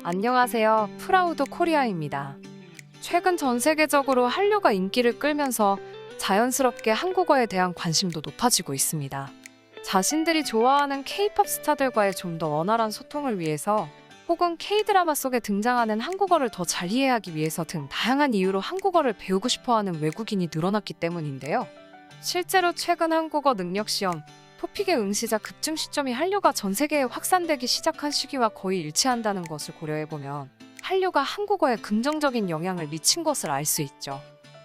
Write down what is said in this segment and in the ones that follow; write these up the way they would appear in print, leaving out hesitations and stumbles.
안녕하세요. 프라우드 코리아입니다. 최근 전 세계적으로 한류가 인기를 끌면서 자연스럽게 한국어에 대한 관심도 높아지고 있습니다. 자신들이 좋아하는 K-팝 스타들과의 좀 더 원활한 소통을 위해서 혹은 K-드라마 속에 등장하는 한국어를 더 잘 이해하기 위해서 등 다양한 이유로 한국어를 배우고 싶어하는 외국인이 늘어났기 때문인데요. 실제로 최근 한국어 능력 시험, 토픽의 응시자 급증 시점이 한류가 전 세계에 확산되기 시작한 시기와 거의 일치한다는 것을 고려해보면 한류가 한국어에 긍정적인 영향을 미친 것을 알 수 있죠.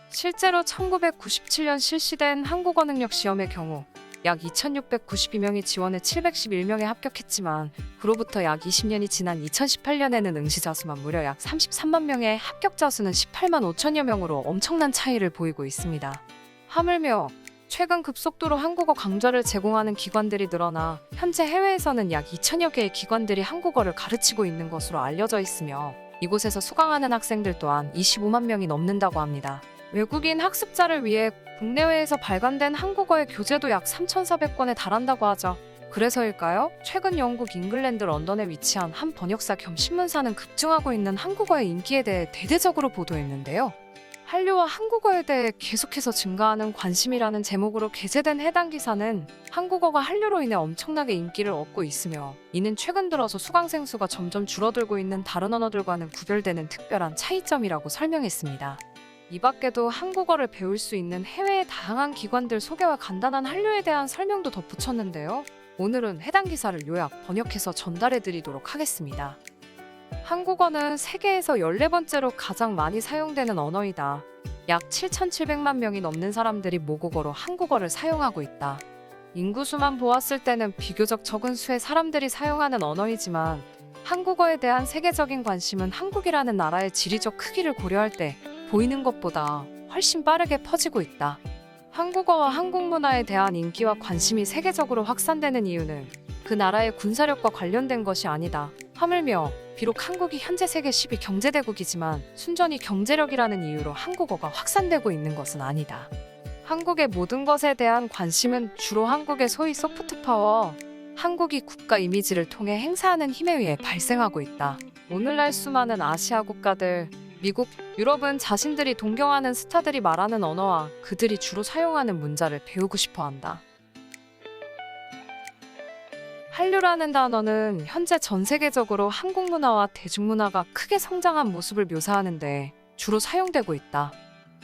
실제로 1997년 실시된 한국어 능력 시험의 경우 약 2,692명이 지원해 711명에 합격했지만 그로부터 약 20년이 지난 2018년에는 응시자 수만 무려 약 33만 명에 합격자 수는 18만 5천여 명으로 엄청난 차이를 보이고 있습니다. 하물며 최근 급속도로 한국어 강좌를 제공하는 기관들이 늘어나 현재 해외에서는 약 2천여 개의 기관들이 한국어를 가르치고 있는 것으로 알려져 있으며 이곳에서 수강하는 학생들 또한 25만 명이 넘는다고 합니다. 외국인 학습자를 위해 국내외에서 발간된 한국어의 교재도 약 3,400권에 달한다고 하죠. 그래서일까요? 최근 영국 잉글랜드 런던에 위치한 한 번역사 겸 신문사는 급증하고 있는 한국어의 인기에 대해 대대적으로 보도했는데요. 한류와 한국어에 대해 계속해서 증가하는 관심이라는 제목으로 게재된 해당 기사는 한국어가 한류로 인해 엄청나게 인기를 얻고 있으며 이는 최근 들어서 수강생 수가 점점 줄어들고 있는 다른 언어들과는 구별되는 특별한 차이점이라고 설명했습니다. 이 밖에도 한국어를 배울 수 있는 해외의 다양한 기관들 소개와 간단한 한류에 대한 설명도 덧붙였는데요. 오늘은 해당 기사를 요약, 번역해서 전달해드리도록 하겠습니다. 한국어는 세계에서 14번째로 가장 많이 사용되는 언어이다. 약 7,700만 명이 넘는 사람들이 모국어로 한국어를 사용하고 있다. 인구수만 보았을 때는 비교적 적은 수의 사람들이 사용하는 언어이지만 한국어에 대한 세계적인 관심은 한국이라는 나라의 지리적 크기를 고려할 때 보이는 것보다 훨씬 빠르게 퍼지고 있다. 한국어와 한국 문화에 대한 인기와 관심이 세계적으로 확산되는 이유는 그 나라의 군사력과 관련된 것이 아니다. 하물며 비록 한국이 현재 세계 10위 경제대국이지만 순전히 경제력이라는 이유로 한국어가 확산되고 있는 것은 아니다. 한국의 모든 것에 대한 관심은 주로 한국의 소위 소프트파워, 한국이 국가 이미지를 통해 행사하는 힘에 의해 발생하고 있다. 오늘날 수많은 아시아 국가들, 미국, 유럽은 자신들이 동경하는 스타들이 말하는 언어와 그들이 주로 사용하는 문자를 배우고 싶어 한다. 한류라는 단어는 현재 전 세계적으로 한국 문화와 대중문화가 크게 성장한 모습을 묘사하는데 주로 사용되고 있다.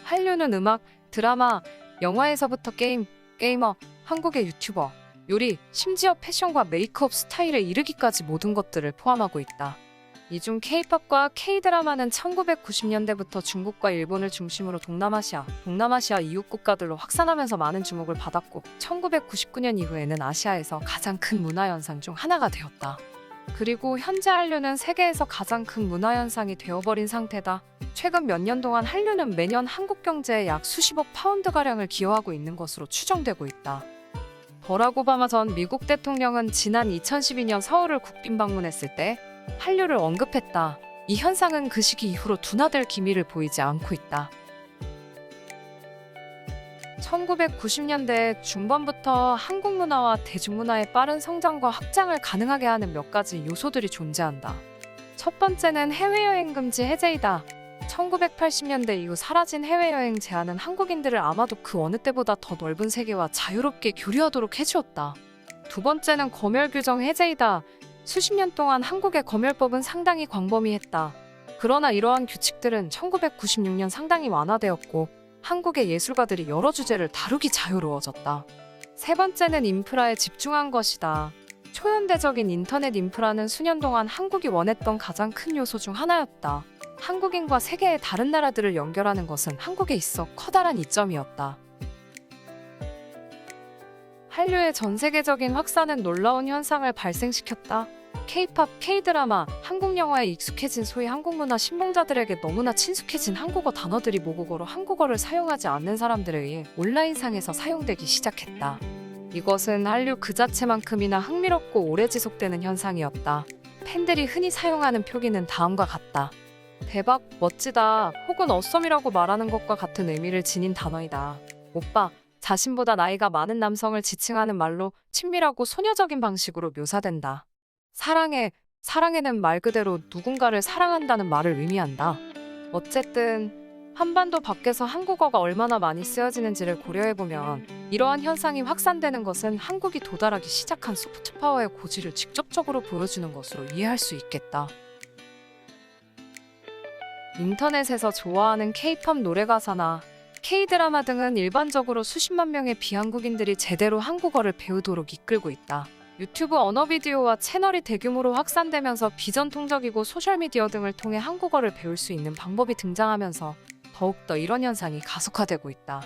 한류는 음악, 드라마, 영화에서부터 게임, 게이머, 한국의 유튜버, 요리, 심지어 패션과 메이크업 스타일에 이르기까지 모든 것들을 포함하고 있다. 이 중 K-팝과 K-드라마는 1990년대부터 중국과 일본을 중심으로 동남아시아 이웃 국가들로 확산하면서 많은 주목을 받았고 1999년 이후에는 아시아에서 가장 큰 문화현상 중 하나가 되었다. 그리고 현재 한류는 세계에서 가장 큰 문화현상이 되어버린 상태다. 최근 몇 년 동안 한류는 매년 한국 경제에 약 수십억 파운드가량을 기여하고 있는 것으로 추정되고 있다. 버락 오바마 전 미국 대통령은 지난 2012년 서울을 국빈 방문했을 때 한류를 언급했다. 이 현상은 그 시기 이후로 둔화될 기미를 보이지 않고 있다. 1990년대 중반부터 한국 문화와 대중문화의 빠른 성장과 확장을 가능하게 하는 몇 가지 요소들이 존재한다. 첫 번째는 해외여행 금지 해제이다. 1980년대 이후 사라진 해외여행 제한은 한국인들을 아마도 그 어느 때보다 더 넓은 세계와 자유롭게 교류하도록 해주었다. 두 번째는 검열 규정 해제이다. 수십 년 동안 한국의 검열법은 상당히 광범위했다. 그러나 이러한 규칙들은 1996년 상당히 완화되었고 한국의 예술가들이 여러 주제를 다루기 자유로워졌다. 세 번째는 인프라에 집중한 것이다. 초현대적인 인터넷 인프라는 수년 동안 한국이 원했던 가장 큰 요소 중 하나였다. 한국인과 세계의 다른 나라들을 연결하는 것은 한국에 있어 커다란 이점이었다. 한류의 전 세계적인 확산은 놀라운 현상을 발생시켰다. K-팝, K-드라마, 한국 영화에 익숙해진 소위 한국 문화 신봉자들에게 너무나 친숙해진 한국어 단어들이 모국어로 한국어를 사용하지 않는 사람들에 의해 온라인상에서 사용되기 시작했다. 이것은 한류 그 자체만큼이나 흥미롭고 오래 지속되는 현상이었다. 팬들이 흔히 사용하는 표기는 다음과 같다. 대박, 멋지다, 혹은 어썸이라고 말하는 것과 같은 의미를 지닌 단어이다. 오빠, 자신보다 나이가 많은 남성을 지칭하는 말로 친밀하고 소녀적인 방식으로 묘사된다. 사랑해, 사랑에는 말 그대로 누군가를 사랑한다는 말을 의미한다. 어쨌든 한반도 밖에서 한국어가 얼마나 많이 쓰여지는지를 고려해보면 이러한 현상이 확산되는 것은 한국이 도달하기 시작한 소프트파워의 고지를 직접적으로 보여주는 것으로 이해할 수 있겠다. 인터넷에서 좋아하는 K-팝 노래 가사나 K-드라마 등은 일반적으로 수십만 명의 비한국인들이 제대로 한국어를 배우도록 이끌고 있다. 유튜브 언어 비디오와 채널이 대규모로 확산되면서 비전통적이고 소셜미디어 등을 통해 한국어를 배울 수 있는 방법이 등장하면서 더욱더 이런 현상이 가속화되고 있다.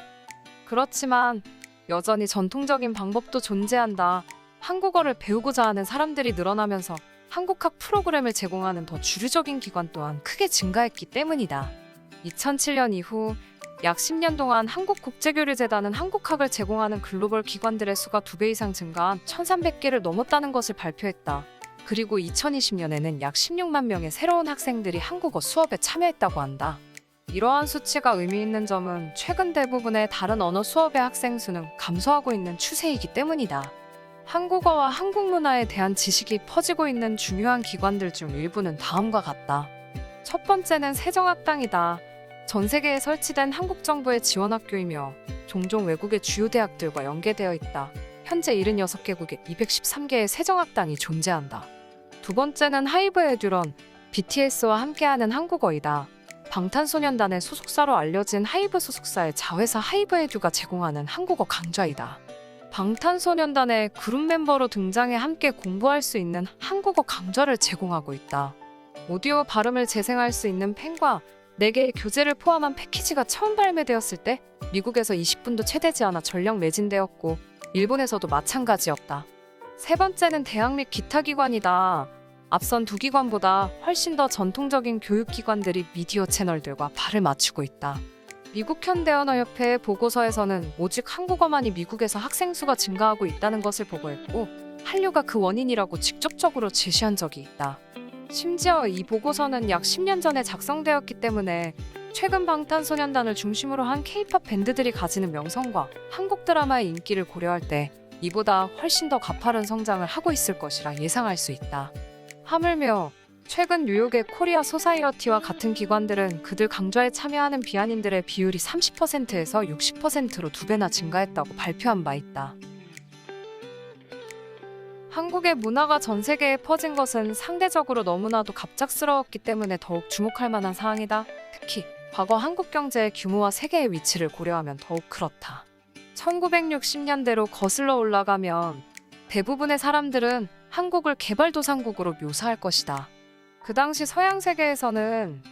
그렇지만 여전히 전통적인 방법도 존재한다. 한국어를 배우고자 하는 사람들이 늘어나면서 한국학 프로그램을 제공하는 더 주류적인 기관 또한 크게 증가했기 때문이다. 2007년 이후 약 10년 동안 한국국제교류재단은 한국학을 제공하는 글로벌 기관들의 수가 2배 이상 증가한 1,300개를 넘었다는 것을 발표했다. 그리고 2020년에는 약 16만 명의 새로운 학생들이 한국어 수업에 참여했다고 한다. 이러한 수치가 의미 있는 점은 최근 대부분의 다른 언어 수업의 학생 수는 감소하고 있는 추세이기 때문이다. 한국어와 한국 문화에 대한 지식이 퍼지고 있는 중요한 기관들 중 일부는 다음과 같다. 첫 번째는 세종학당이다. 전 세계에 설치된 한국 정부의 지원학교이며 종종 외국의 주요 대학들과 연계되어 있다. 현재 76개국에 213개의 세종학당이 존재한다. 두 번째는 하이브 에듀런, BTS와 함께하는 한국어이다. 방탄소년단의 소속사로 알려진 하이브 소속사의 자회사 하이브 에듀가 제공하는 한국어 강좌이다. 방탄소년단의 그룹 멤버로 등장해 함께 공부할 수 있는 한국어 강좌를 제공하고 있다. 오디오 발음을 재생할 수 있는 펜과 4개의 교재를 포함한 패키지가 처음 발매되었을 때 미국에서 20분도 채 되지 않아 전력 매진되었고 일본에서도 마찬가지였다. 세 번째는 대학 및 기타 기관이다. 앞선 두 기관보다 훨씬 더 전통적인 교육기관들이 미디어 채널들과 발을 맞추고 있다. 미국 현대언어협회의 보고서에서는 오직 한국어만이 미국에서 학생 수가 증가하고 있다는 것을 보고했고 한류가 그 원인이라고 직접적으로 제시한 적이 있다. 심지어 이 보고서는 약 10년 전에 작성되었기 때문에 최근 방탄소년단을 중심으로 한 K-팝 밴드들이 가지는 명성과 한국 드라마의 인기를 고려할 때 이보다 훨씬 더 가파른 성장을 하고 있을 것이라 예상할 수 있다. 하물며 최근 뉴욕의 코리아 소사이어티와 같은 기관들은 그들 강좌에 참여하는 비한인들의 비율이 30%에서 60%로 2배나 증가했다고 발표한 바 있다. 한국의 문화가 전 세계에 퍼진 것은 상대적으로 너무나도 갑작스러웠기 때문에 더욱 주목할 만한 사항이다. 특히 과거 한국 경제의 규모와 세계의 위치를 고려하면 더욱 그렇다. 1960년대로 거슬러 올라가면 대부분의 사람들은 한국을 개발도상국으로 묘사할 것이다. 그 당시 서양 세계에서는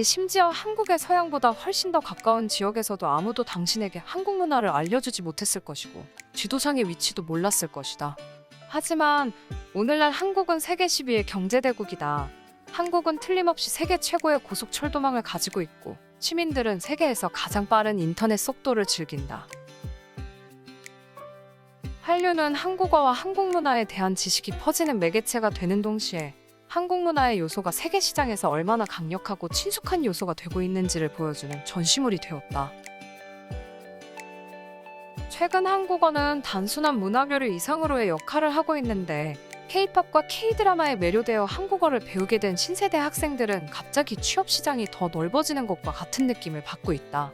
심지어 한국의 서양보다 훨씬 더 가까운 지역에서도 아무도 당신에게 한국 문화를 알려주지 못했을 것이고 지도상의 위치도 몰랐을 것이다. 하지만 오늘날 한국은 세계 10위의 경제대국이다. 한국은 틀림없이 세계 최고의 고속철도망을 가지고 있고 시민들은 세계에서 가장 빠른 인터넷 속도를 즐긴다. 한류는 한국어와 한국 문화에 대한 지식이 퍼지는 매개체가 되는 동시에 한국 문화의 요소가 세계 시장에서 얼마나 강력하고 친숙한 요소가 되고 있는지를 보여주는 전시물이 되었다. 최근 한국어는 단순한 문화교류 이상으로의 역할을 하고 있는데 K-팝과 K-드라마에 매료되어 한국어를 배우게 된 신세대 학생들은 갑자기 취업 시장이 더 넓어지는 것과 같은 느낌을 받고 있다.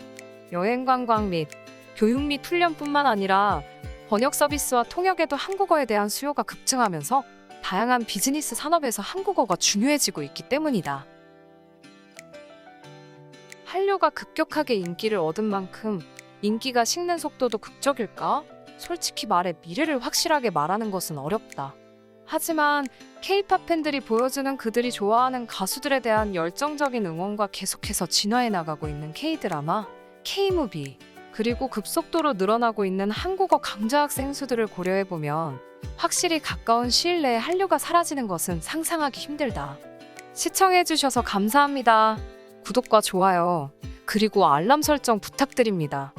여행 관광 및 교육 및 훈련뿐만 아니라 번역 서비스와 통역에도 한국어에 대한 수요가 급증하면서 다양한 비즈니스 산업에서 한국어가 중요해지고 있기 때문이다. 한류가 급격하게 인기를 얻은 만큼 인기가 식는 속도도 극적일까? 솔직히 말해 미래를 확실하게 말하는 것은 어렵다. 하지만 K-팝 팬들이 보여주는 그들이 좋아하는 가수들에 대한 열정적인 응원과 계속해서 진화해 나가고 있는 K-드라마, K-무비, 그리고 급속도로 늘어나고 있는 한국어 강좌 학생 수들을 고려해보면 확실히 가까운 시일 내에 한류가 사라지는 것은 상상하기 힘들다. 시청해주셔서 감사합니다. 구독과 좋아요, 그리고 알람 설정 부탁드립니다.